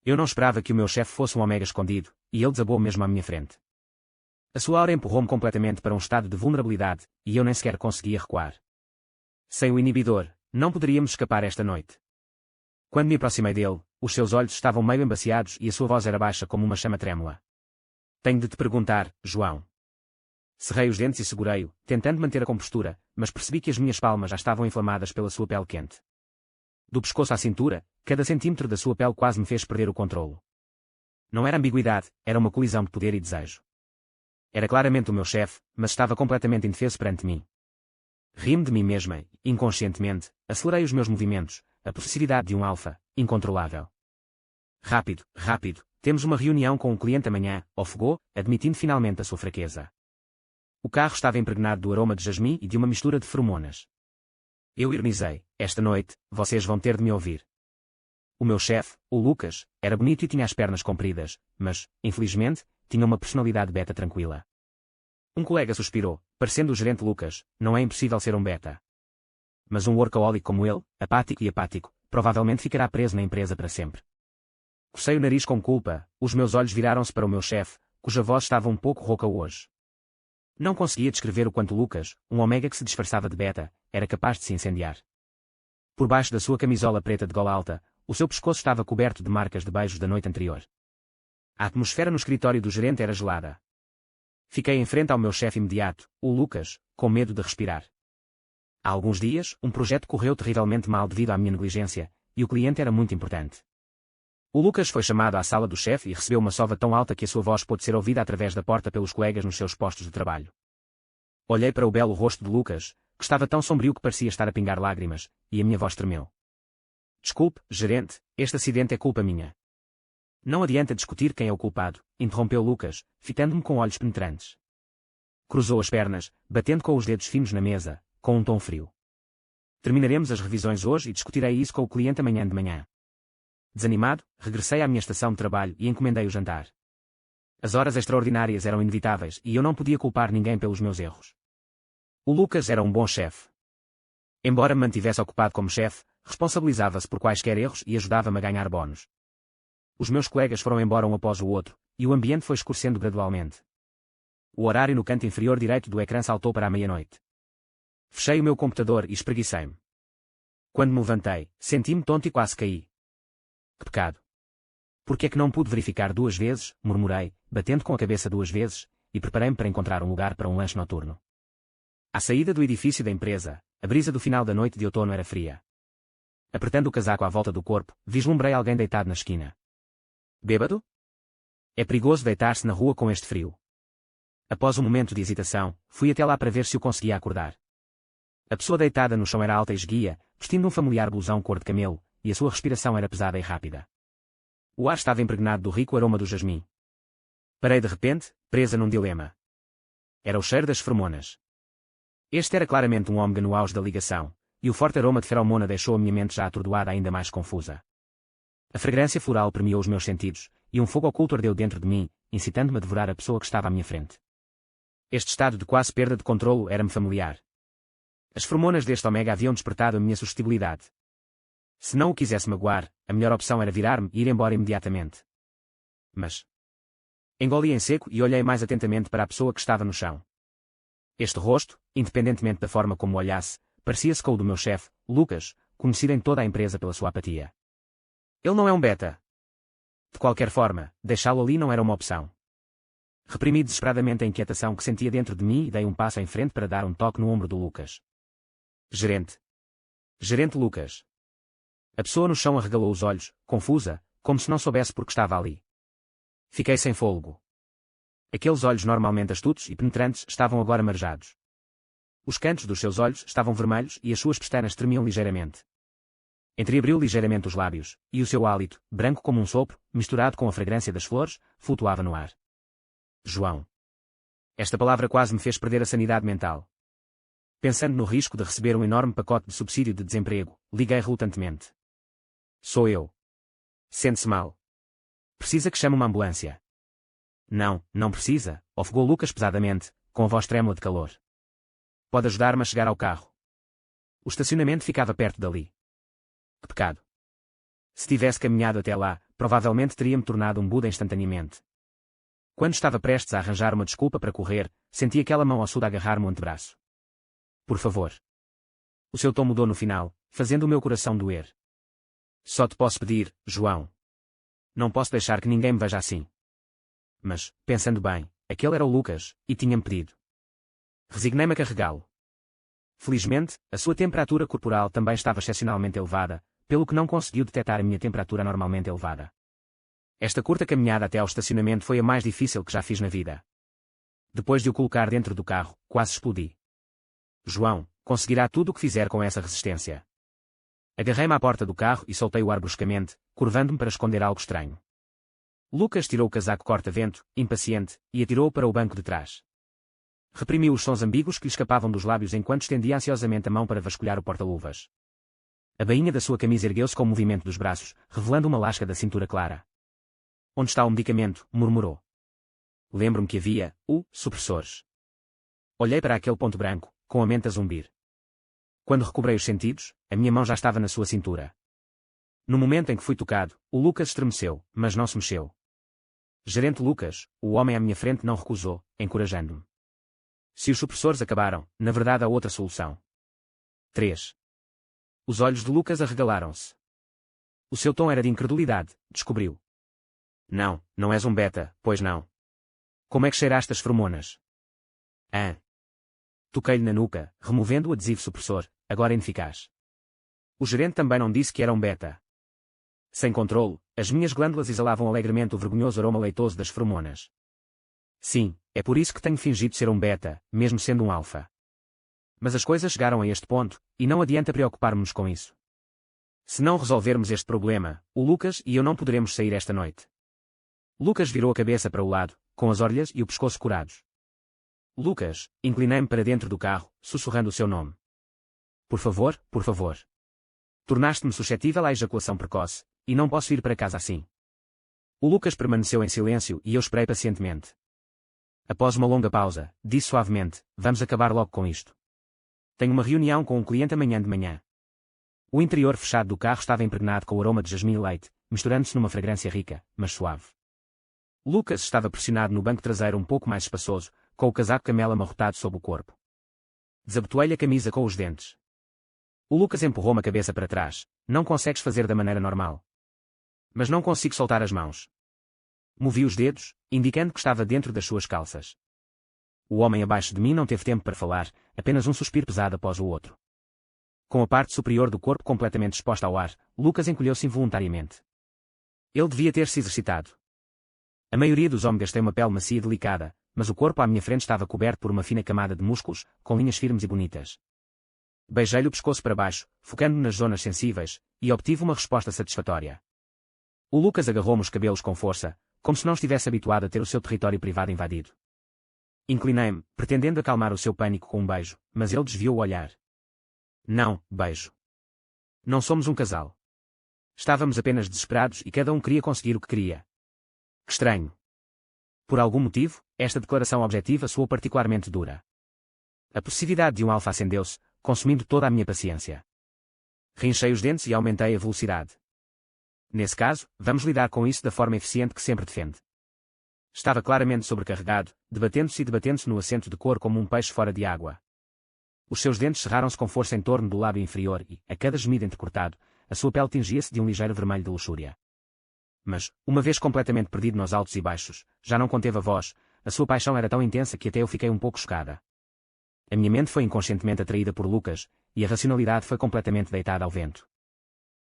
Eu não esperava que o meu chefe fosse um omega escondido, e ele desabou mesmo à minha frente. A sua aura empurrou-me completamente para um estado de vulnerabilidade, e eu nem sequer conseguia recuar. Sem o inibidor, não poderíamos escapar esta noite. Quando me aproximei dele, os seus olhos estavam meio embaciados e a sua voz era baixa como uma chama trêmula. Tenho de te perguntar, João. Cerrei os dentes e segurei-o, tentando manter a compostura, mas percebi que as minhas palmas já estavam inflamadas pela sua pele quente. Do pescoço à cintura, cada centímetro da sua pele quase me fez perder o controlo. Não era ambiguidade, era uma colisão de poder e desejo. Era claramente o meu chefe, mas estava completamente indefeso perante mim. Ri-me de mim mesma e, inconscientemente, acelerei os meus movimentos, a possessividade de um alfa, incontrolável. Rápido, rápido, temos uma reunião com um cliente amanhã, ofegou, admitindo finalmente a sua fraqueza. O carro estava impregnado do aroma de jasmim e de uma mistura de feromonas. Eu ironizei, esta noite, vocês vão ter de me ouvir. O meu chefe, o Lucas, era bonito e tinha as pernas compridas, mas, infelizmente, tinha uma personalidade beta tranquila. Um colega suspirou, parecendo o gerente Lucas, não é impossível ser um beta. Mas um workaholic como ele, apático e apático, provavelmente ficará preso na empresa para sempre. Cocei o nariz com culpa, os meus olhos viraram-se para o meu chefe, cuja voz estava um pouco rouca hoje. Não conseguia descrever o quanto Lucas, um omega que se disfarçava de beta, era capaz de se incendiar. Por baixo da sua camisola preta de gola alta, o seu pescoço estava coberto de marcas de beijos da noite anterior. A atmosfera no escritório do gerente era gelada. Fiquei em frente ao meu chefe imediato, o Lucas, com medo de respirar. Há alguns dias, um projeto correu terrivelmente mal devido à minha negligência, e o cliente era muito importante. O Lucas foi chamado à sala do chefe e recebeu uma sova tão alta que a sua voz pôde ser ouvida através da porta pelos colegas nos seus postos de trabalho. Olhei para o belo rosto de Lucas, que estava tão sombrio que parecia estar a pingar lágrimas, e a minha voz tremeu. Desculpe, gerente, este acidente é culpa minha. Não adianta discutir quem é o culpado, interrompeu Lucas, fitando-me com olhos penetrantes. Cruzou as pernas, batendo com os dedos finos na mesa, com um tom frio. Terminaremos as revisões hoje e discutirei isso com o cliente amanhã de manhã. Desanimado, regressei à minha estação de trabalho e encomendei o jantar. As horas extraordinárias eram inevitáveis e eu não podia culpar ninguém pelos meus erros. O Lucas era um bom chefe. Embora me mantivesse ocupado como chefe, responsabilizava-se por quaisquer erros e ajudava-me a ganhar bónus. Os meus colegas foram embora um após o outro, e o ambiente foi escurecendo gradualmente. O horário no canto inferior direito do ecrã saltou para a meia-noite. Fechei o meu computador e espreguicei-me. Quando me levantei, senti-me tonto e quase caí. Que pecado! Por que é que não pude verificar 2 vezes, murmurei, batendo com a cabeça 2 vezes, e preparei-me para encontrar um lugar para um lanche noturno. À saída do edifício da empresa, a brisa do final da noite de outono era fria. Apertando o casaco à volta do corpo, vislumbrei alguém deitado na esquina. Bêbado? É perigoso deitar-se na rua com este frio. Após um momento de hesitação, fui até lá para ver se o conseguia acordar. A pessoa deitada no chão era alta e esguia, vestindo um familiar blusão cor de camelo, e a sua respiração era pesada e rápida. O ar estava impregnado do rico aroma do jasmim. Parei de repente, presa num dilema. Era o cheiro das feromonas. Este era claramente um ômega no auge da ligação, e o forte aroma de feromona deixou a minha mente já atordoada ainda mais confusa. A fragrância floral permeou os meus sentidos, e um fogo oculto ardeu dentro de mim, incitando-me a devorar a pessoa que estava à minha frente. Este estado de quase perda de controlo era-me familiar. As feromonas deste omega haviam despertado a minha suscetibilidade. Se não o quisesse magoar, a melhor opção era virar-me e ir embora imediatamente. Mas... engoli em seco e olhei mais atentamente para a pessoa que estava no chão. Este rosto, independentemente da forma como o olhasse, parecia-se com o do meu chefe, Lucas, conhecido em toda a empresa pela sua apatia. Ele não é um beta. De qualquer forma, deixá-lo ali não era uma opção. Reprimi desesperadamente a inquietação que sentia dentro de mim e dei um passo em frente para dar um toque no ombro do Lucas. Gerente. Gerente Lucas. A pessoa no chão arregalou os olhos, confusa, como se não soubesse por que estava ali. Fiquei sem fôlego. Aqueles olhos normalmente astutos e penetrantes estavam agora marejados. Os cantos dos seus olhos estavam vermelhos e as suas pestanas tremiam ligeiramente. Entreabriu ligeiramente os lábios, e o seu hálito, branco como um sopro, misturado com a fragrância das flores, flutuava no ar. João. Esta palavra quase me fez perder a sanidade mental. Pensando no risco de receber um enorme pacote de subsídio de desemprego, liguei relutantemente. Sou eu. Sente-se mal. Precisa que chame uma ambulância. Não, não precisa, ofegou Lucas pesadamente, com a voz trêmula de calor. Pode ajudar-me a chegar ao carro. O estacionamento ficava perto dali. Que pecado. Se tivesse caminhado até lá, provavelmente teria-me tornado um Buda instantaneamente. Quando estava prestes a arranjar uma desculpa para correr, senti aquela mão ossuda agarrar-me o antebraço. Por favor. O seu tom mudou no final, fazendo o meu coração doer. Só te posso pedir, João. Não posso deixar que ninguém me veja assim. Mas, pensando bem, aquele era o Lucas, e tinha-me pedido. Resignei-me a carregá-lo. Felizmente, a sua temperatura corporal também estava excepcionalmente elevada, pelo que não conseguiu detectar a minha temperatura normalmente elevada. Esta curta caminhada até ao estacionamento foi a mais difícil que já fiz na vida. Depois de o colocar dentro do carro, quase explodi. João, conseguirá tudo o que fizer com essa resistência. Agarrei-me à porta do carro e soltei o ar bruscamente, curvando-me para esconder algo estranho. Lucas tirou o casaco corta-vento, impaciente, e atirou-o para o banco de trás. Reprimiu os sons ambíguos que lhe escapavam dos lábios enquanto estendia ansiosamente a mão para vasculhar o porta-luvas. A bainha da sua camisa ergueu-se com o movimento dos braços, revelando uma lasca da cintura clara. Onde está o medicamento? Murmurou. Lembro-me que havia, supressores. Olhei para aquele ponto branco, com a mente a zumbir. Quando recobrei os sentidos, a minha mão já estava na sua cintura. No momento em que fui tocado, o Lucas estremeceu, mas não se mexeu. Gerente Lucas, o homem à minha frente não recusou, encorajando-me. Se os supressores acabaram, na verdade há outra solução. 3. Os olhos de Lucas arregalaram-se. O seu tom era de incredulidade, descobriu. Não, não és um beta, pois não. Como é que cheiraste as feromonas? Toquei-lhe na nuca, removendo o adesivo supressor, agora ineficaz. O gerente também não disse que era um beta. Sem controlo, as minhas glândulas exalavam alegremente o vergonhoso aroma leitoso das feromonas. Sim, é por isso que tenho fingido ser um beta, mesmo sendo um alfa. Mas as coisas chegaram a este ponto, e não adianta preocupar-nos com isso. Se não resolvermos este problema, o Lucas e eu não poderemos sair esta noite. Lucas virou a cabeça para o lado, com as orelhas e o pescoço curados. Lucas, inclinei-me para dentro do carro, sussurrando o seu nome. Por favor, por favor. Tornaste-me suscetível à ejaculação precoce, e não posso ir para casa assim. O Lucas permaneceu em silêncio e eu esperei pacientemente. Após uma longa pausa, disse suavemente, vamos acabar logo com isto. Tenho uma reunião com um cliente amanhã de manhã. O interior fechado do carro estava impregnado com o aroma de jasmim e leite, misturando-se numa fragrância rica, mas suave. Lucas estava pressionado no banco traseiro um pouco mais espaçoso, com o casaco camelo amarrotado sob o corpo. Desabotoei-lhe a camisa com os dentes. O Lucas empurrou-me a cabeça para trás. Não consegues fazer da maneira normal. Mas não consigo soltar as mãos. Movi os dedos, indicando que estava dentro das suas calças. O homem abaixo de mim não teve tempo para falar, apenas um suspiro pesado após o outro. Com a parte superior do corpo completamente exposta ao ar, Lucas encolheu-se involuntariamente. Ele devia ter se exercitado. A maioria dos ômegas tem uma pele macia e delicada, mas o corpo à minha frente estava coberto por uma fina camada de músculos, com linhas firmes e bonitas. Beijei-lhe o pescoço para baixo, focando-me nas zonas sensíveis, e obtive uma resposta satisfatória. O Lucas agarrou-me os cabelos com força, como se não estivesse habituado a ter o seu território privado invadido. Inclinei-me, pretendendo acalmar o seu pânico com um beijo, mas ele desviou o olhar. Não, beijo. Não somos um casal. Estávamos apenas desesperados e cada um queria conseguir o que queria. Que estranho. Por algum motivo, esta declaração objetiva soou particularmente dura. A possessividade de um alfa acendeu-se, consumindo toda a minha paciência. Rinchei os dentes e aumentei a velocidade. Nesse caso, vamos lidar com isso da forma eficiente que sempre defende. Estava claramente sobrecarregado, debatendo-se no assento de couro como um peixe fora de água. Os seus dentes cerraram-se com força em torno do lábio inferior e, a cada gemido entrecortado, a sua pele tingia-se de um ligeiro vermelho de luxúria. Mas, uma vez completamente perdido nos altos e baixos, já não conteve a voz, a sua paixão era tão intensa que até eu fiquei um pouco chocada. A minha mente foi inconscientemente atraída por Lucas, e a racionalidade foi completamente deitada ao vento.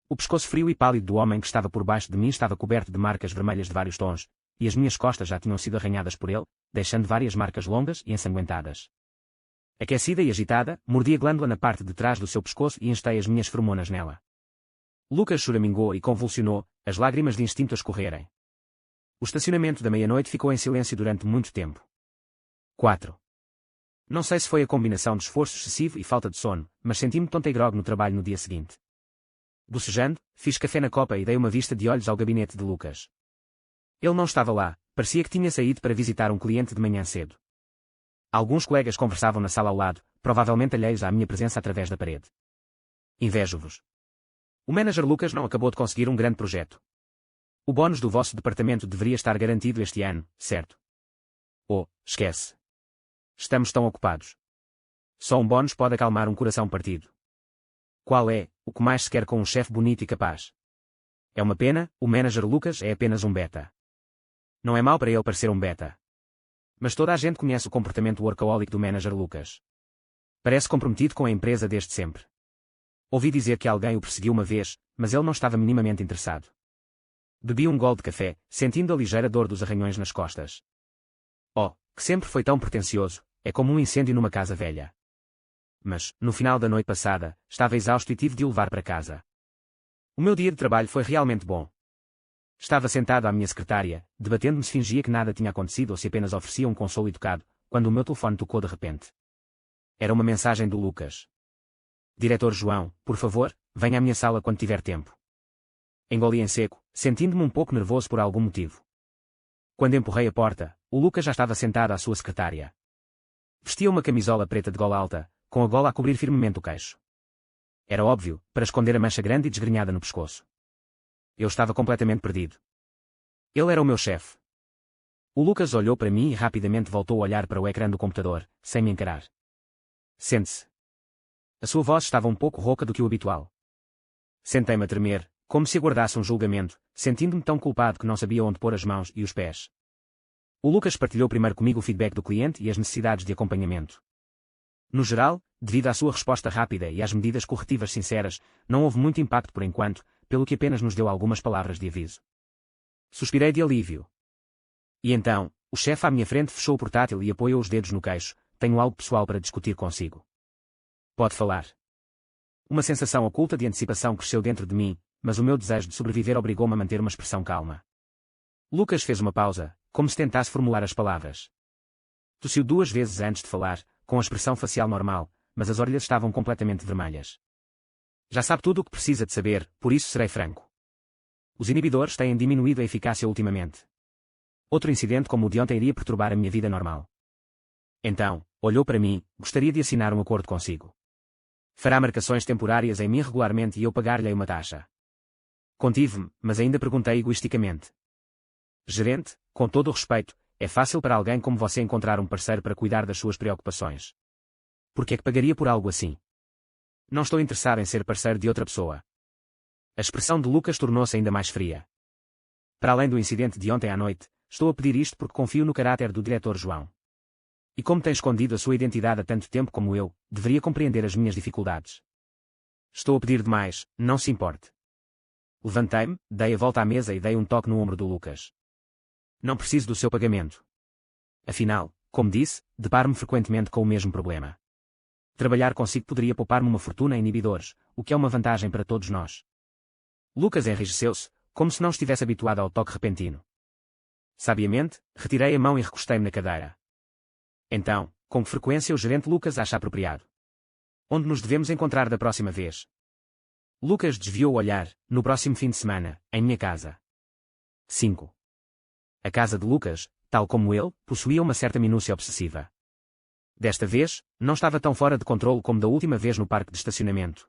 O pescoço frio e pálido do homem que estava por baixo de mim estava coberto de marcas vermelhas de vários tons, e as minhas costas já tinham sido arranhadas por ele, deixando várias marcas longas e ensanguentadas. Aquecida e agitada, mordi a glândula na parte de trás do seu pescoço e enchei as minhas feromonas nela. Lucas choramingou e convulsionou, as lágrimas de instinto a escorrerem. O estacionamento da meia-noite ficou em silêncio durante muito tempo. 4. Não sei se foi a combinação de esforço excessivo e falta de sono, mas senti-me tonta e grogue no trabalho no dia seguinte. Bocejando, fiz café na copa e dei uma vista de olhos ao gabinete de Lucas. Ele não estava lá, parecia que tinha saído para visitar um cliente de manhã cedo. Alguns colegas conversavam na sala ao lado, provavelmente alheios à minha presença através da parede. Invejo-vos. O manager Lucas não acabou de conseguir um grande projeto. O bónus do vosso departamento deveria estar garantido este ano, certo? Oh, esquece. Estamos tão ocupados. Só um bónus pode acalmar um coração partido. Qual é o que mais se quer com um chefe bonito e capaz? É uma pena, o manager Lucas é apenas um beta. Não é mau para ele parecer um beta. Mas toda a gente conhece o comportamento workaholic do manager Lucas. Parece comprometido com a empresa desde sempre. Ouvi dizer que alguém o perseguiu uma vez, mas ele não estava minimamente interessado. Bebi um gole de café, sentindo a ligeira dor dos arranhões nas costas. Oh, que sempre foi tão pretensioso, é como um incêndio numa casa velha. Mas, no final da noite passada, estava exausto e tive de o levar para casa. O meu dia de trabalho foi realmente bom. Estava sentado à minha secretária, debatendo-me se fingia que nada tinha acontecido ou se apenas oferecia um consolo educado, quando o meu telefone tocou de repente. Era uma mensagem do Lucas. Diretor João, por favor, venha à minha sala quando tiver tempo. Engoli em seco, sentindo-me um pouco nervoso por algum motivo. Quando empurrei a porta, o Lucas já estava sentado à sua secretária. Vestia uma camisola preta de gola alta, com a gola a cobrir firmemente o queixo. Era óbvio, para esconder a mancha grande e desgrenhada no pescoço. Eu estava completamente perdido. Ele era o meu chefe. O Lucas olhou para mim e rapidamente voltou a olhar para o ecrã do computador, sem me encarar. Sente-se. A sua voz estava um pouco rouca do que o habitual. Sentei-me a tremer, como se aguardasse um julgamento, sentindo-me tão culpado que não sabia onde pôr as mãos e os pés. O Lucas partilhou primeiro comigo o feedback do cliente e as necessidades de acompanhamento. No geral, devido à sua resposta rápida e às medidas corretivas sinceras, não houve muito impacto por enquanto, pelo que apenas nos deu algumas palavras de aviso. Suspirei de alívio. E então, o chefe à minha frente fechou o portátil e apoiou os dedos no queixo. Tenho algo pessoal para discutir consigo. Pode falar. Uma sensação oculta de antecipação cresceu dentro de mim, mas o meu desejo de sobreviver obrigou-me a manter uma expressão calma. Lucas fez uma pausa, como se tentasse formular as palavras. Tossiu 2 vezes antes de falar, com a expressão facial normal, mas as orelhas estavam completamente vermelhas. Já sabe tudo o que precisa de saber, por isso serei franco. Os inibidores têm diminuído a eficácia ultimamente. Outro incidente como o de ontem iria perturbar a minha vida normal. Então, olhou para mim, gostaria de assinar um acordo consigo. Fará marcações temporárias em mim regularmente e eu pagar-lhe uma taxa. Contive-me, mas ainda perguntei egoisticamente. Gerente, com todo o respeito, é fácil para alguém como você encontrar um parceiro para cuidar das suas preocupações. Por que é que pagaria por algo assim? Não estou interessado em ser parceiro de outra pessoa. A expressão de Lucas tornou-se ainda mais fria. Para além do incidente de ontem à noite, estou a pedir isto porque confio no caráter do diretor João. E como tem escondido a sua identidade há tanto tempo como eu, deveria compreender as minhas dificuldades. Estou a pedir demais, não se importe. Levantei-me, dei a volta à mesa e dei um toque no ombro do Lucas. Não preciso do seu pagamento. Afinal, como disse, deparo-me frequentemente com o mesmo problema. Trabalhar consigo poderia poupar-me uma fortuna em inibidores, o que é uma vantagem para todos nós. Lucas enrijeceu-se, como se não estivesse habituado ao toque repentino. Sabiamente, retirei a mão e recostei-me na cadeira. Então, com que frequência o gerente Lucas acha apropriado? Onde nos devemos encontrar da próxima vez? Lucas desviou o olhar, no próximo fim de semana, em minha casa. 5. A casa de Lucas, tal como ele, possuía uma certa minúcia obsessiva. Desta vez, não estava tão fora de controle como da última vez no parque de estacionamento.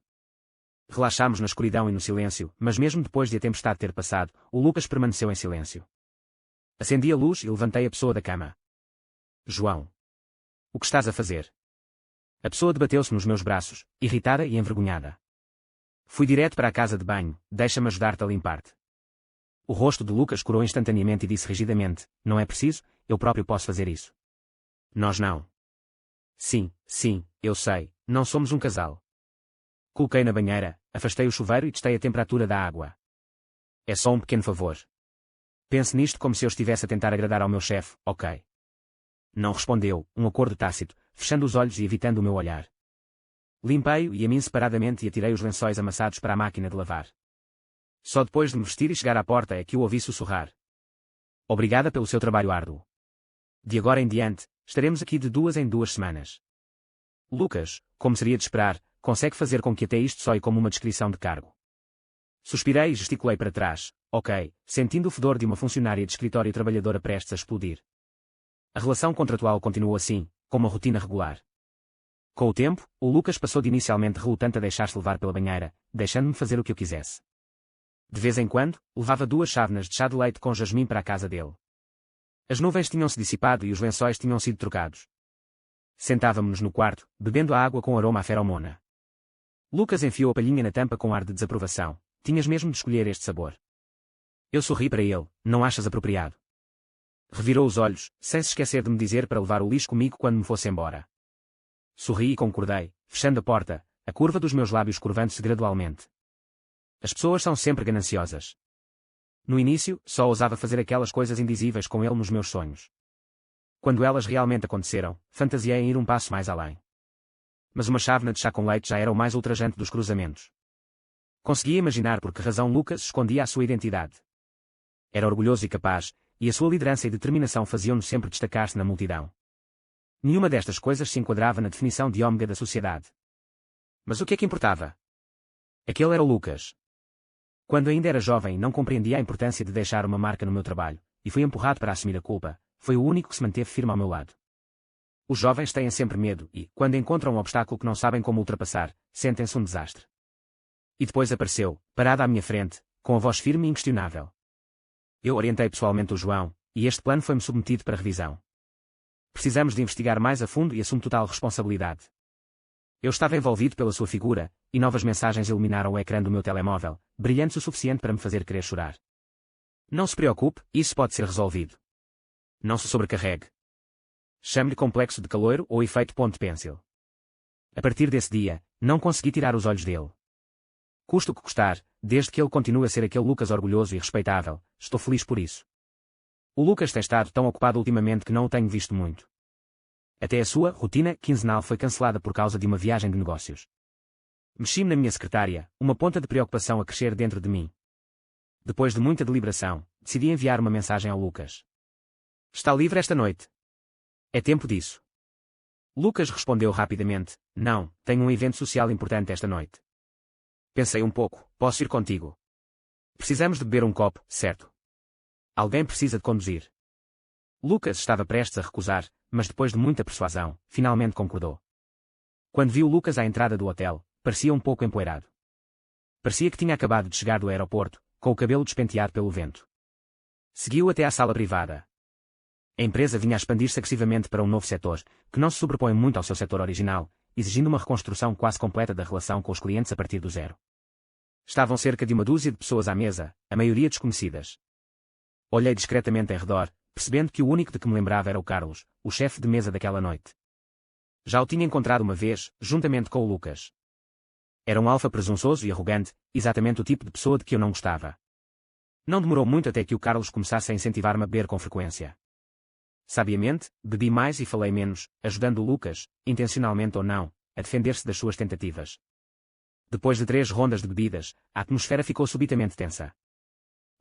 Relaxámos na escuridão e no silêncio, mas mesmo depois de a tempestade ter passado, o Lucas permaneceu em silêncio. Acendi a luz e levantei a pessoa da cama. João. O que estás a fazer? A pessoa debateu-se nos meus braços, irritada e envergonhada. Fui direto para a casa de banho, deixa-me ajudar-te a limpar-te. O rosto de Lucas corou instantaneamente e disse rigidamente, não é preciso, eu próprio posso fazer isso. Nós não. Sim, eu sei, não somos um casal. Coloquei na banheira, afastei o chuveiro e testei a temperatura da água. É só um pequeno favor. Pense nisto como se eu estivesse a tentar agradar ao meu chefe, ok? Não respondeu, um acordo tácito, fechando os olhos e evitando o meu olhar. Limpei-o e a mim separadamente e atirei os lençóis amassados para a máquina de lavar. Só depois de me vestir e chegar à porta é que o ouvi sussurrar. Obrigada pelo seu trabalho árduo. De agora em diante, estaremos aqui de 2 em 2 semanas. Lucas, como seria de esperar, consegue fazer com que até isto soe como uma descrição de cargo. Suspirei e gesticulei para trás, ok, sentindo o fedor de uma funcionária de escritório trabalhadora prestes a explodir. A relação contratual continuou assim, com uma rotina regular. Com o tempo, o Lucas passou de inicialmente relutante a deixar-se levar pela banheira, deixando-me fazer o que eu quisesse. De vez em quando, levava 2 chávenas de chá de leite com jasmim para a casa dele. As nuvens tinham-se dissipado e os lençóis tinham sido trocados. Sentávamos-nos no quarto, bebendo a água com aroma a feromona. Lucas enfiou a palhinha na tampa com ar de desaprovação. Tinhas mesmo de escolher este sabor. Eu sorri para ele. Não achas apropriado? Revirou os olhos, sem se esquecer de me dizer para levar o lixo comigo quando me fosse embora. Sorri e concordei, fechando a porta, a curva dos meus lábios curvando-se gradualmente. As pessoas são sempre gananciosas. No início, só ousava fazer aquelas coisas indizíveis com ele nos meus sonhos. Quando elas realmente aconteceram, fantasiei em ir um passo mais além. Mas uma chávena de chá com leite já era o mais ultrajante dos cruzamentos. Conseguia imaginar por que razão Lucas escondia a sua identidade. Era orgulhoso e capaz, e a sua liderança e determinação faziam-no sempre destacar-se na multidão. Nenhuma destas coisas se enquadrava na definição de ômega da sociedade. Mas o que é que importava? Aquele era o Lucas. Quando ainda era jovem não compreendia a importância de deixar uma marca no meu trabalho, e fui empurrado para assumir a culpa, foi o único que se manteve firme ao meu lado. Os jovens têm sempre medo e, quando encontram um obstáculo que não sabem como ultrapassar, sentem-se um desastre. E depois apareceu, parado à minha frente, com a voz firme e inquestionável. Eu orientei pessoalmente o João, e este plano foi-me submetido para revisão. Precisamos de investigar mais a fundo e assumo total responsabilidade. Eu estava envolvido pela sua figura, e novas mensagens iluminaram o ecrã do meu telemóvel, brilhantes o suficiente para me fazer querer chorar. Não se preocupe, isso pode ser resolvido. Não se sobrecarregue. Chame-lhe complexo de caloiro ou efeito ponte-pêncil. A partir desse dia, não consegui tirar os olhos dele. Custa o que custar, desde que ele continue a ser aquele Lucas orgulhoso e respeitável, estou feliz por isso. O Lucas tem estado tão ocupado ultimamente que não o tenho visto muito. Até a sua rotina quinzenal foi cancelada por causa de uma viagem de negócios. Mexi-me na minha secretária, uma ponta de preocupação a crescer dentro de mim. Depois de muita deliberação, decidi enviar uma mensagem ao Lucas. Está livre esta noite? É tempo disso. Lucas respondeu rapidamente, não, tenho um evento social importante esta noite. Pensei um pouco, posso ir contigo? Precisamos de beber um copo, certo? Alguém precisa de conduzir. Lucas estava prestes a recusar, mas depois de muita persuasão, finalmente concordou. Quando viu Lucas à entrada do hotel, parecia um pouco empoeirado. Parecia que tinha acabado de chegar do aeroporto, com o cabelo despenteado pelo vento. Seguiu até à sala privada. A empresa vinha a expandir-se agressivamente para um novo setor, que não se sobrepõe muito ao seu setor original, exigindo uma reconstrução quase completa da relação com os clientes a partir do zero. Estavam cerca de uma dúzia de pessoas à mesa, a maioria desconhecidas. Olhei discretamente em redor, percebendo que o único de que me lembrava era o Carlos, o chefe de mesa daquela noite. Já o tinha encontrado uma vez, juntamente com o Lucas. Era um alfa presunçoso e arrogante, exatamente o tipo de pessoa de que eu não gostava. Não demorou muito até que o Carlos começasse a incentivar-me a beber com frequência. Sabiamente, bebi mais e falei menos, ajudando o Lucas, intencionalmente ou não, a defender-se das suas tentativas. Depois de 3 rondas de bebidas, a atmosfera ficou subitamente tensa.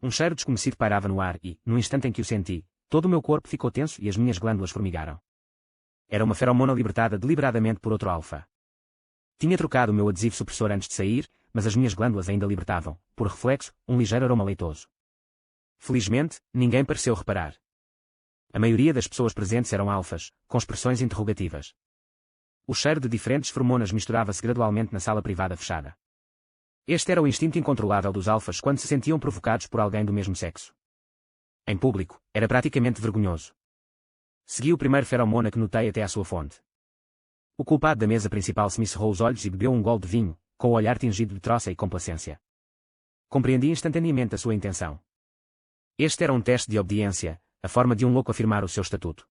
Um cheiro desconhecido pairava no ar e, no instante em que o senti, todo o meu corpo ficou tenso e as minhas glândulas formigaram. Era uma feromona libertada deliberadamente por outro alfa. Tinha trocado o meu adesivo supressor antes de sair, mas as minhas glândulas ainda libertavam, por reflexo, um ligeiro aroma leitoso. Felizmente, ninguém pareceu reparar. A maioria das pessoas presentes eram alfas, com expressões interrogativas. O cheiro de diferentes feromonas misturava-se gradualmente na sala privada fechada. Este era o instinto incontrolável dos alfas quando se sentiam provocados por alguém do mesmo sexo. Em público, era praticamente vergonhoso. Segui o primeiro feromona que notei até à sua fonte. O culpado da mesa principal semicerrou os olhos e bebeu um gole de vinho, com o olhar tingido de troça e complacência. Compreendi instantaneamente a sua intenção. Este era um teste de obediência, a forma de um louco afirmar o seu estatuto.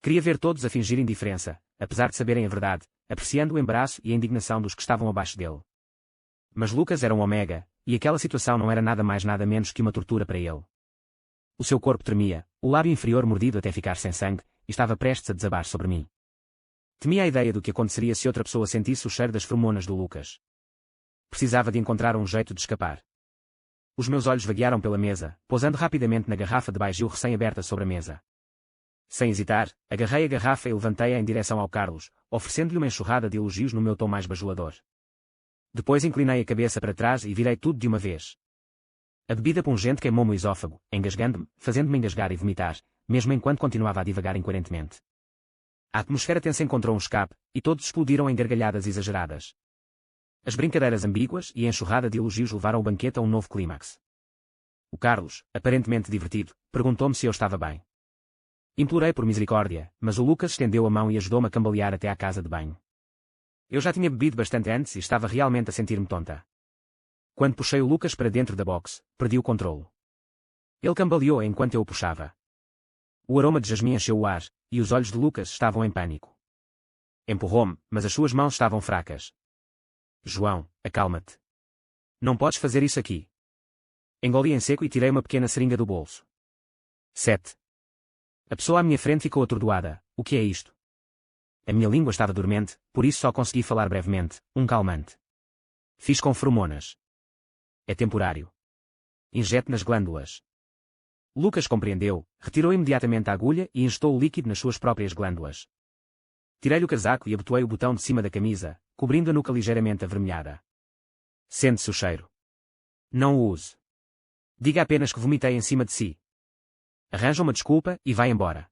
Queria ver todos a fingir indiferença, apesar de saberem a verdade, apreciando o embaraço e a indignação dos que estavam abaixo dele. Mas Lucas era um omega, e aquela situação não era nada mais nada menos que uma tortura para ele. O seu corpo tremia, o lábio inferior mordido até ficar sem sangue, e estava prestes a desabar sobre mim. Temia a ideia do que aconteceria se outra pessoa sentisse o cheiro das feromonas do Lucas. Precisava de encontrar um jeito de escapar. Os meus olhos vaguearam pela mesa, pousando rapidamente na garrafa de baijiu recém-aberta sobre a mesa. Sem hesitar, agarrei a garrafa e levantei-a em direção ao Carlos, oferecendo-lhe uma enxurrada de elogios no meu tom mais bajulador. Depois inclinei a cabeça para trás e virei tudo de uma vez. A bebida pungente queimou-me o esófago, engasgando-me, fazendo-me engasgar e vomitar, mesmo enquanto continuava a divagar incoerentemente. A atmosfera tensa encontrou um escape, e todos explodiram em gargalhadas exageradas. As brincadeiras ambíguas e a enxurrada de elogios levaram o banquete a um novo clímax. O Carlos, aparentemente divertido, perguntou-me se eu estava bem. Implorei por misericórdia, mas o Lucas estendeu a mão e ajudou-me a cambalear até à casa de banho. Eu já tinha bebido bastante antes e estava realmente a sentir-me tonta. Quando puxei o Lucas para dentro da boxe, perdi o controlo. Ele cambaleou enquanto eu o puxava. O aroma de jasmim encheu o ar, e os olhos de Lucas estavam em pânico. Empurrou-me, mas as suas mãos estavam fracas. João, acalma-te. Não podes fazer isso aqui. Engoli em seco e tirei uma pequena seringa do bolso. 7. A pessoa à minha frente ficou atordoada. O que é isto? A minha língua estava dormente, por isso só consegui falar brevemente. Um calmante. Fiz com feromonas. É temporário. Injete nas glândulas. Lucas compreendeu, retirou imediatamente a agulha e injetou o líquido nas suas próprias glândulas. Tirei-lhe o casaco e abotoei o botão de cima da camisa, cobrindo a nuca ligeiramente avermelhada. Sente-se o cheiro. Não o use. Diga apenas que vomitei em cima de si. Arranja uma desculpa e vai embora.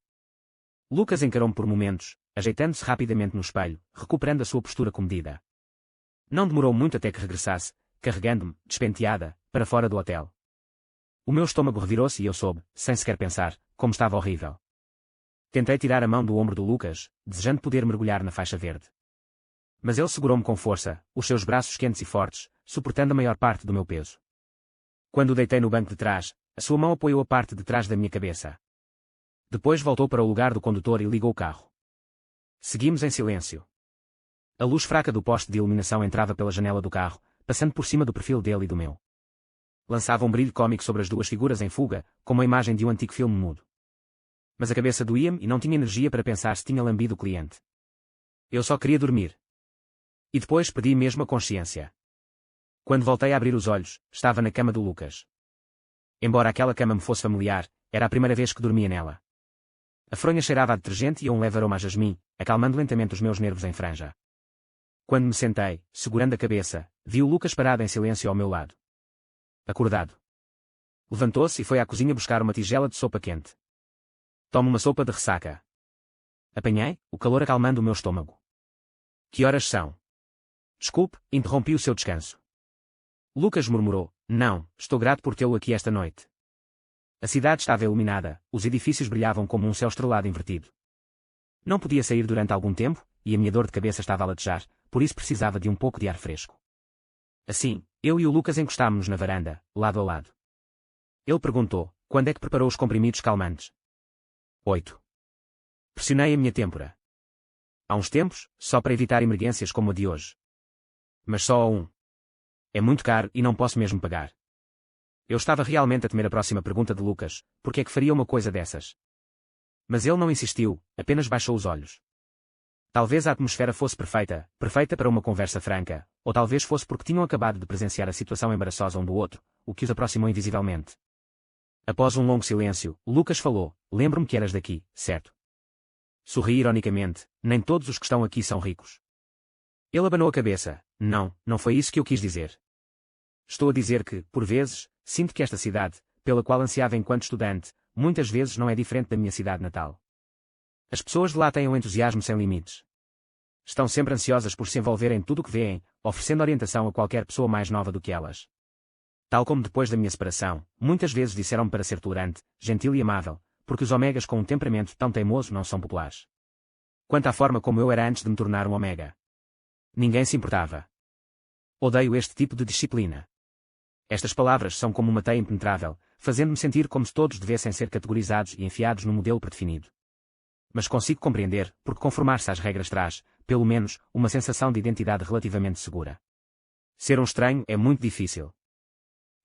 Lucas encarou-me por momentos, ajeitando-se rapidamente no espelho, recuperando a sua postura comedida. Não demorou muito até que regressasse, carregando-me, despenteada, para fora do hotel. O meu estômago revirou-se e eu soube, sem sequer pensar, como estava horrível. Tentei tirar a mão do ombro do Lucas, desejando poder mergulhar na faixa verde. Mas ele segurou-me com força, os seus braços quentes e fortes, suportando a maior parte do meu peso. Quando o deitei no banco de trás, a sua mão apoiou a parte de trás da minha cabeça. Depois voltou para o lugar do condutor e ligou o carro. Seguimos em silêncio. A luz fraca do poste de iluminação entrava pela janela do carro, passando por cima do perfil dele e do meu. Lançava um brilho cômico sobre as duas figuras em fuga, como a imagem de um antigo filme mudo. Mas a cabeça doía-me e não tinha energia para pensar se tinha lambido o cliente. Eu só queria dormir. E depois perdi mesmo a consciência. Quando voltei a abrir os olhos, estava na cama do Lucas. Embora aquela cama me fosse familiar, era a primeira vez que dormia nela. A fronha cheirava a detergente e a um leve aroma a jasmim, acalmando lentamente os meus nervos em franja. Quando me sentei, segurando a cabeça, vi o Lucas parado em silêncio ao meu lado. Acordado. Levantou-se e foi à cozinha buscar uma tigela de sopa quente. Tomo uma sopa de ressaca. Apanhei, o calor acalmando o meu estômago. Que horas são? Desculpe, interrompi o seu descanso. Lucas murmurou, não, estou grato por tê-lo aqui esta noite. A cidade estava iluminada, os edifícios brilhavam como um céu estrelado invertido. Não podia sair durante algum tempo, e a minha dor de cabeça estava a latejar, por isso precisava de um pouco de ar fresco. Assim, eu e o Lucas encostámos-nos na varanda, lado a lado. Ele perguntou, quando é que preparou os comprimidos calmantes? 8. Pressionei a minha têmpora. Há uns tempos, só para evitar emergências como a de hoje. Mas só a um. É muito caro e não posso mesmo pagar. Eu estava realmente a temer a próxima pergunta de Lucas, porque é que faria uma coisa dessas? Mas ele não insistiu, apenas baixou os olhos. Talvez a atmosfera fosse perfeita, perfeita para uma conversa franca, ou talvez fosse porque tinham acabado de presenciar a situação embaraçosa um do outro, o que os aproximou invisivelmente. Após um longo silêncio, Lucas falou, lembro-me que eras daqui, certo? Sorri ironicamente, nem todos os que estão aqui são ricos. Ele abanou a cabeça, não, não foi isso que eu quis dizer. Estou a dizer que, por vezes, sinto que esta cidade, pela qual ansiava enquanto estudante, muitas vezes não é diferente da minha cidade natal. As pessoas de lá têm um entusiasmo sem limites. Estão sempre ansiosas por se envolverem em tudo o que veem, oferecendo orientação a qualquer pessoa mais nova do que elas. Tal como depois da minha separação, muitas vezes disseram-me para ser tolerante, gentil e amável, porque os omegas com um temperamento tão teimoso não são populares. Quanto à forma como eu era antes de me tornar um omega. Ninguém se importava. Odeio este tipo de disciplina. Estas palavras são como uma teia impenetrável, fazendo-me sentir como se todos devessem ser categorizados e enfiados num modelo predefinido. Mas consigo compreender, porque conformar-se às regras traz, pelo menos, uma sensação de identidade relativamente segura. Ser um estranho é muito difícil.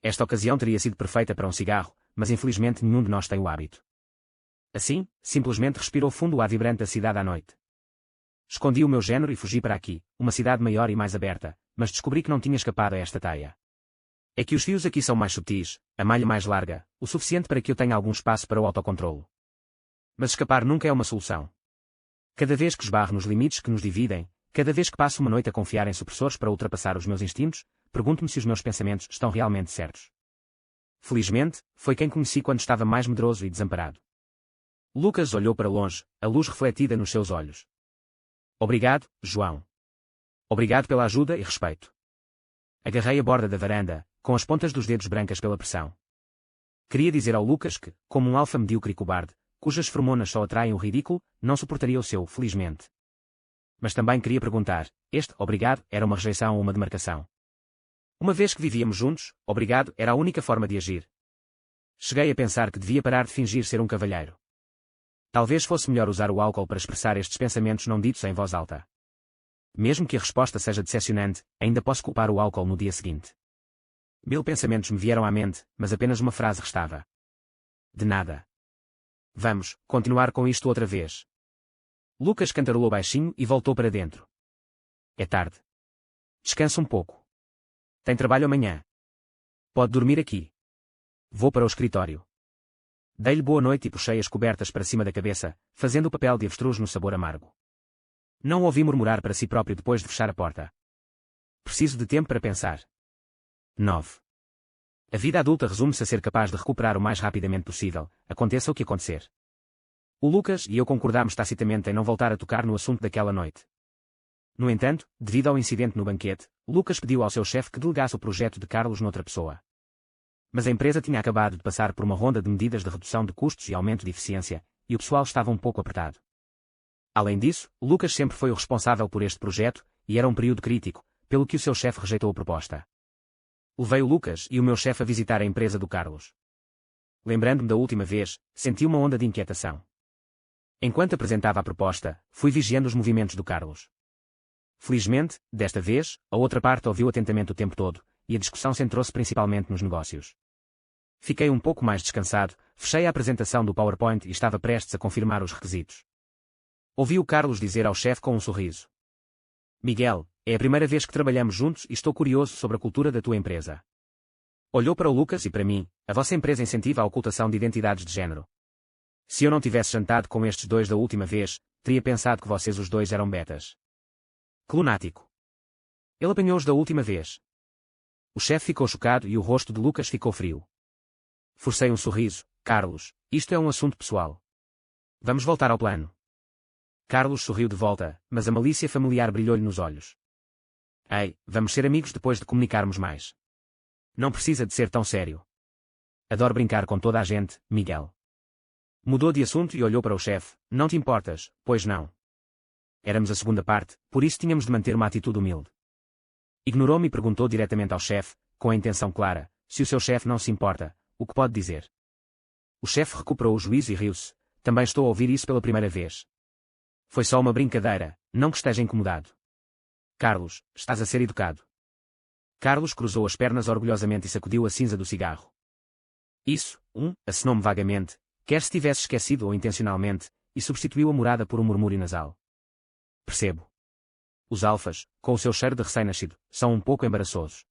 Esta ocasião teria sido perfeita para um cigarro, mas infelizmente nenhum de nós tem o hábito. Assim, simplesmente respirou fundo o ar vibrante da cidade à noite. Escondi o meu género e fugi para aqui, uma cidade maior e mais aberta, mas descobri que não tinha escapado a esta teia. É que os fios aqui são mais subtis, a malha mais larga, o suficiente para que eu tenha algum espaço para o autocontrolo. Mas escapar nunca é uma solução. Cada vez que esbarro nos limites que nos dividem, cada vez que passo uma noite a confiar em supressores para ultrapassar os meus instintos, pergunto-me se os meus pensamentos estão realmente certos. Felizmente, foi quem conheci quando estava mais medroso e desamparado. Lucas olhou para longe, a luz refletida nos seus olhos. Obrigado, João. Obrigado pela ajuda e respeito. Agarrei a borda da varanda, com as pontas dos dedos brancas pela pressão. Queria dizer ao Lucas que, como um alfa medíocre e cobarde, cujas feromonas só atraem o ridículo, não suportaria o seu, felizmente. Mas também queria perguntar, este, obrigado, era uma rejeição ou uma demarcação? Uma vez que vivíamos juntos, obrigado era a única forma de agir. Cheguei a pensar que devia parar de fingir ser um cavalheiro. Talvez fosse melhor usar o álcool para expressar estes pensamentos não ditos em voz alta. Mesmo que a resposta seja decepcionante, ainda posso culpar o álcool no dia seguinte. 1000 pensamentos me vieram à mente, mas apenas uma frase restava. De nada. Vamos, continuar com isto outra vez. Lucas cantarolou baixinho e voltou para dentro. É tarde. Descansa um pouco. Tem trabalho amanhã. Pode dormir aqui. Vou para o escritório. Dei-lhe boa noite e puxei as cobertas para cima da cabeça, fazendo o papel de avestruz no sabor amargo. Não o ouvi murmurar para si próprio depois de fechar a porta. Preciso de tempo para pensar. 9. A vida adulta resume-se a ser capaz de recuperar o mais rapidamente possível, aconteça o que acontecer. O Lucas e eu concordámos tacitamente em não voltar a tocar no assunto daquela noite. No entanto, devido ao incidente no banquete, Lucas pediu ao seu chefe que delegasse o projeto de Carlos noutra pessoa. Mas a empresa tinha acabado de passar por uma ronda de medidas de redução de custos e aumento de eficiência, e o pessoal estava um pouco apertado. Além disso, Lucas sempre foi o responsável por este projeto, e era um período crítico, pelo que o seu chefe rejeitou a proposta. Levei o Lucas e o meu chefe a visitar a empresa do Carlos. Lembrando-me da última vez, senti uma onda de inquietação. Enquanto apresentava a proposta, fui vigiando os movimentos do Carlos. Felizmente, desta vez, a outra parte ouviu atentamente o tempo todo, e a discussão centrou-se principalmente nos negócios. Fiquei um pouco mais descansado, fechei a apresentação do PowerPoint e estava prestes a confirmar os requisitos. Ouvi o Carlos dizer ao chefe com um sorriso. Miguel, é a primeira vez que trabalhamos juntos e estou curioso sobre a cultura da tua empresa. Olhou para o Lucas e para mim, a vossa empresa incentiva a ocultação de identidades de género. Se eu não tivesse jantado com estes dois da última vez, teria pensado que vocês os dois eram betas. Que lunático. Ele apanhou-os da última vez. O chefe ficou chocado e o rosto de Lucas ficou frio. Forcei um sorriso. Carlos, isto é um assunto pessoal. Vamos voltar ao plano. Carlos sorriu de volta, mas a malícia familiar brilhou-lhe nos olhos. Ei, vamos ser amigos depois de comunicarmos mais. Não precisa de ser tão sério. Adoro brincar com toda a gente, Miguel. Mudou de assunto e olhou para o chefe. Não te importas, pois não. Éramos a segunda parte, por isso tínhamos de manter uma atitude humilde. Ignorou-me e perguntou diretamente ao chefe, com a intenção clara, se o seu chefe não se importa, o que pode dizer. O chefe recuperou o juízo e riu-se. Também estou a ouvir isso pela primeira vez. Foi só uma brincadeira, não que esteja incomodado. Carlos, estás a ser educado. Carlos cruzou as pernas orgulhosamente e sacudiu a cinza do cigarro. Isso, acenou-me vagamente, quer se tivesse esquecido ou intencionalmente, e substituiu a morada por um murmúrio nasal. Percebo. Os alfas, com o seu cheiro de recém-nascido, são um pouco embaraçosos.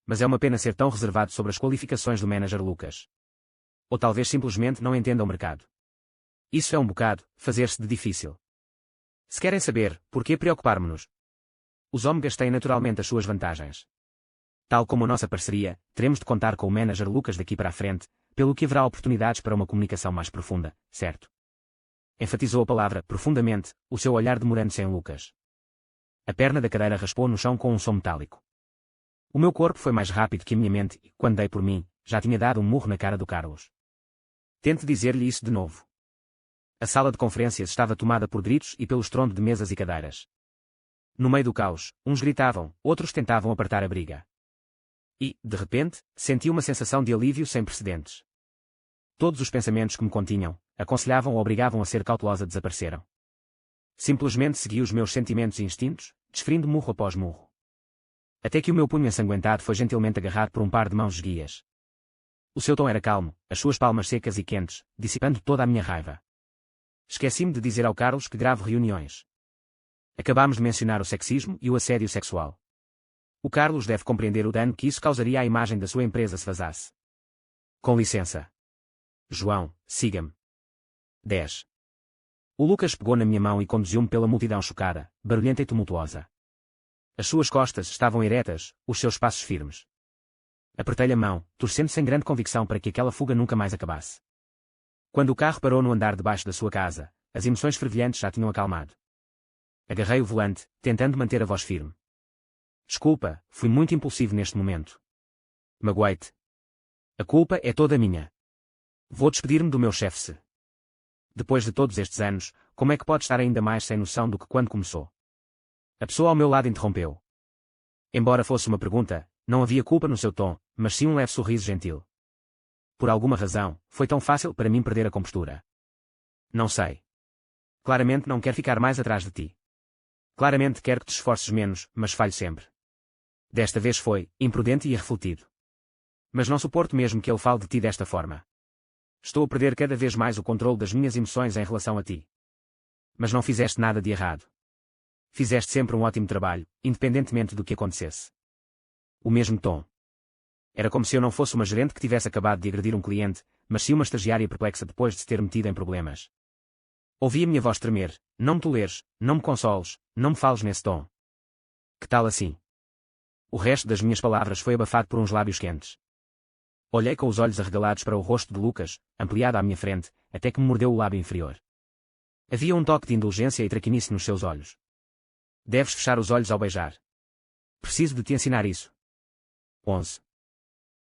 Mas é uma pena ser tão reservado sobre as qualificações do manager Lucas. Ou talvez simplesmente não entenda o mercado. Isso é um bocado, fazer-se de difícil. Se querem saber, por que preocupar-nos? Os ômegas têm naturalmente as suas vantagens. Tal como a nossa parceria, teremos de contar com o manager Lucas daqui para a frente, pelo que haverá oportunidades para uma comunicação mais profunda, certo? Enfatizou a palavra, profundamente, o seu olhar demorando-se em Lucas. A perna da cadeira raspou no chão com um som metálico. O meu corpo foi mais rápido que a minha mente e, quando dei por mim, já tinha dado um murro na cara do Carlos. Tente dizer-lhe isso de novo. A sala de conferências estava tomada por gritos e pelo estrondo de mesas e cadeiras. No meio do caos, uns gritavam, outros tentavam apartar a briga. E, de repente, senti uma sensação de alívio sem precedentes. Todos os pensamentos que me continham, aconselhavam ou obrigavam a ser cautelosa desapareceram. Simplesmente segui os meus sentimentos e instintos, desferindo murro após murro. Até que o meu punho ensanguentado foi gentilmente agarrado por um par de mãos esguias. O seu tom era calmo, as suas palmas secas e quentes, dissipando toda a minha raiva. Esqueci-me de dizer ao Carlos que gravo reuniões. Acabámos de mencionar o sexismo e o assédio sexual. O Carlos deve compreender o dano que isso causaria à imagem da sua empresa se vazasse. Com licença. João, siga-me. 10. O Lucas pegou na minha mão e conduziu-me pela multidão chocada, barulhenta e tumultuosa. As suas costas estavam eretas, os seus passos firmes. Apertei-lhe a mão, torcendo sem grande convicção para que aquela fuga nunca mais acabasse. Quando o carro parou no andar de baixo da sua casa, as emoções fervilhantes já tinham acalmado. Agarrei o volante, tentando manter a voz firme. Desculpa, fui muito impulsivo neste momento. Magoei-te. A culpa é toda minha. Vou despedir-me do meu chefe se. Depois de todos estes anos, como é que pode estar ainda mais sem noção do que quando começou? A pessoa ao meu lado interrompeu. Embora fosse uma pergunta, não havia culpa no seu tom, mas sim um leve sorriso gentil. Por alguma razão, foi tão fácil para mim perder a compostura. Não sei. Claramente não quero ficar mais atrás de ti. Claramente quero que te esforces menos, mas falho sempre. Desta vez foi imprudente e irrefletido. Mas não suporto mesmo que ele fale de ti desta forma. Estou a perder cada vez mais o controle das minhas emoções em relação a ti. Mas não fizeste nada de errado. Fizeste sempre um ótimo trabalho, independentemente do que acontecesse. O mesmo tom. Era como se eu não fosse uma gerente que tivesse acabado de agredir um cliente, mas sim uma estagiária perplexa depois de se ter metido em problemas. Ouvi a minha voz tremer. Não me toleres, não me consoles, não me fales nesse tom. Que tal assim? O resto das minhas palavras foi abafado por uns lábios quentes. Olhei com os olhos arregalados para o rosto de Lucas, ampliado à minha frente, até que me mordeu o lábio inferior. Havia um toque de indulgência e traquinice nos seus olhos. Deves fechar os olhos ao beijar. Preciso de te ensinar isso. 11.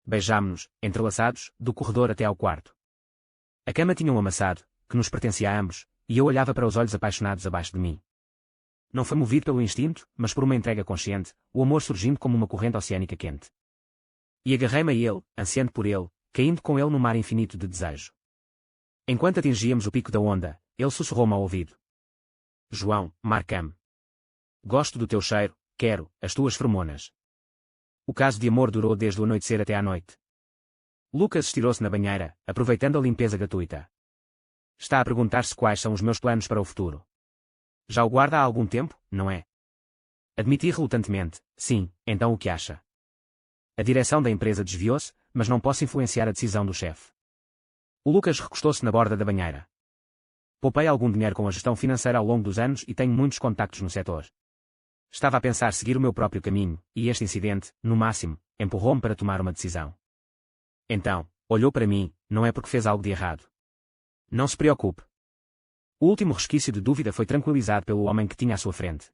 Beijámo-nos, entrelaçados, do corredor até ao quarto. A cama tinha um amassado, que nos pertencia a ambos, e eu olhava para os olhos apaixonados abaixo de mim. Não foi movido pelo instinto, mas por uma entrega consciente, o amor surgindo como uma corrente oceânica quente. E agarrei-me a ele, ansiando por ele, caindo com ele no mar infinito de desejo. Enquanto atingíamos o pico da onda, ele sussurrou-me ao ouvido. João, marca-me. Gosto do teu cheiro, quero, as tuas feromonas. O caso de amor durou desde o anoitecer até à noite. Lucas estirou-se na banheira, aproveitando a limpeza gratuita. Está a perguntar-se quais são os meus planos para o futuro. Já o guarda há algum tempo, não é? Admiti relutantemente, sim, então o que acha? A direção da empresa desviou-se, mas não posso influenciar a decisão do chefe. O Lucas recostou-se na borda da banheira. Poupei algum dinheiro com a gestão financeira ao longo dos anos e tenho muitos contactos no setor. Estava a pensar seguir o meu próprio caminho, e este incidente, no máximo, empurrou-me para tomar uma decisão. Então, olhou para mim, não é porque fez algo de errado. Não se preocupe. O último resquício de dúvida foi tranquilizado pelo homem que tinha à sua frente.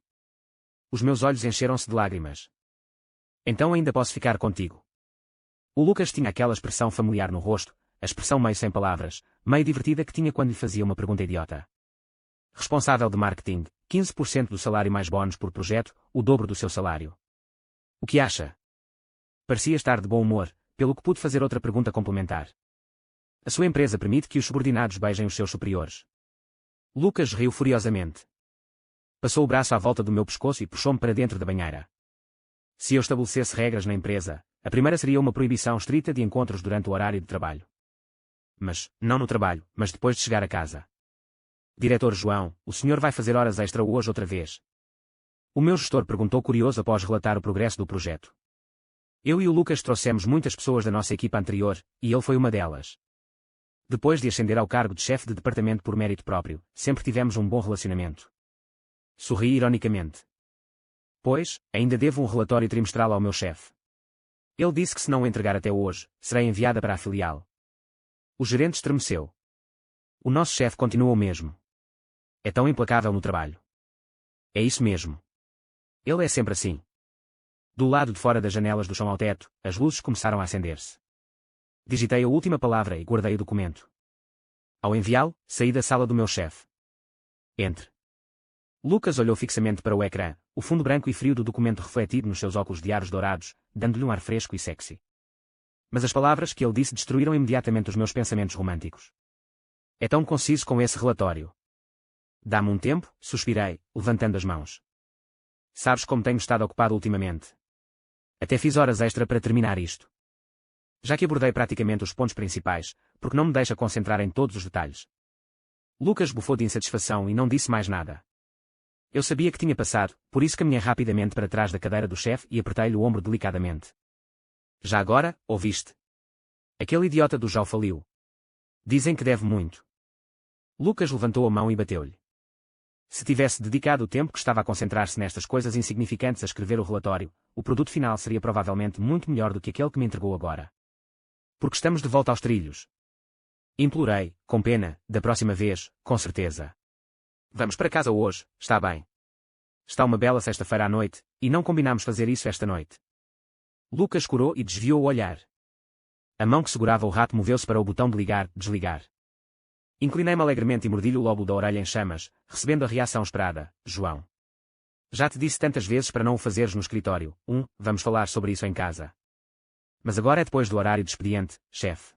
Os meus olhos encheram-se de lágrimas. Então ainda posso ficar contigo. O Lucas tinha aquela expressão familiar no rosto, a expressão meio sem palavras, meio divertida que tinha quando lhe fazia uma pergunta idiota. Responsável de marketing, 15% do salário mais bónus por projeto, o dobro do seu salário. O que acha? Parecia estar de bom humor, pelo que pude fazer outra pergunta complementar. A sua empresa permite que os subordinados beijem os seus superiores. Lucas riu furiosamente. Passou o braço à volta do meu pescoço e puxou-me para dentro da banheira. Se eu estabelecesse regras na empresa, a primeira seria uma proibição estrita de encontros durante o horário de trabalho. Mas, não no trabalho, mas depois de chegar a casa. Diretor João, o senhor vai fazer horas extra hoje outra vez? O meu gestor perguntou curioso após relatar o progresso do projeto. Eu e o Lucas trouxemos muitas pessoas da nossa equipa anterior, e ele foi uma delas. Depois de ascender ao cargo de chefe de departamento por mérito próprio, sempre tivemos um bom relacionamento. Sorri ironicamente. Pois, ainda devo um relatório trimestral ao meu chefe. Ele disse que se não o entregar até hoje, será enviada para a filial. O gerente estremeceu. O nosso chefe continua o mesmo. É tão implacável no trabalho. É isso mesmo. Ele é sempre assim. Do lado de fora das janelas do chão ao teto, as luzes começaram a acender-se. Digitei a última palavra e guardei o documento. Ao enviá-lo, saí da sala do meu chefe. Entre. Lucas olhou fixamente para o ecrã, o fundo branco e frio do documento refletido nos seus óculos de aros dourados, dando-lhe um ar fresco e sexy. Mas as palavras que ele disse destruíram imediatamente os meus pensamentos românticos. É tão conciso com esse relatório. Dá-me um tempo, suspirei, levantando as mãos. Sabes como tenho estado ocupado ultimamente? Até fiz horas extra para terminar isto. Já que abordei praticamente os pontos principais, porque não me deixa concentrar em todos os detalhes. Lucas bufou de insatisfação e não disse mais nada. Eu sabia que tinha passado, por isso caminhei rapidamente para trás da cadeira do chefe e apertei-lhe o ombro delicadamente. Já agora, ouviste? Aquele idiota do João faliu. Dizem que deve muito. Lucas levantou a mão e bateu-lhe. Se tivesse dedicado o tempo que estava a concentrar-se nestas coisas insignificantes a escrever o relatório, o produto final seria provavelmente muito melhor do que aquele que me entregou agora. Porque estamos de volta aos trilhos. Implorei, com pena, da próxima vez, com certeza. Vamos para casa hoje, está bem? Está uma bela sexta-feira à noite, E não combinámos fazer isso esta noite. Lucas corou e desviou o olhar. A mão que segurava o rato moveu-se para o botão de ligar, desligar. Inclinei-me alegremente e mordi-lhe o lobo da orelha em chamas, recebendo a reação esperada. João. Já te disse tantas vezes para não o fazeres no escritório. Vamos falar sobre isso em casa. Mas agora é depois do horário de expediente, chefe.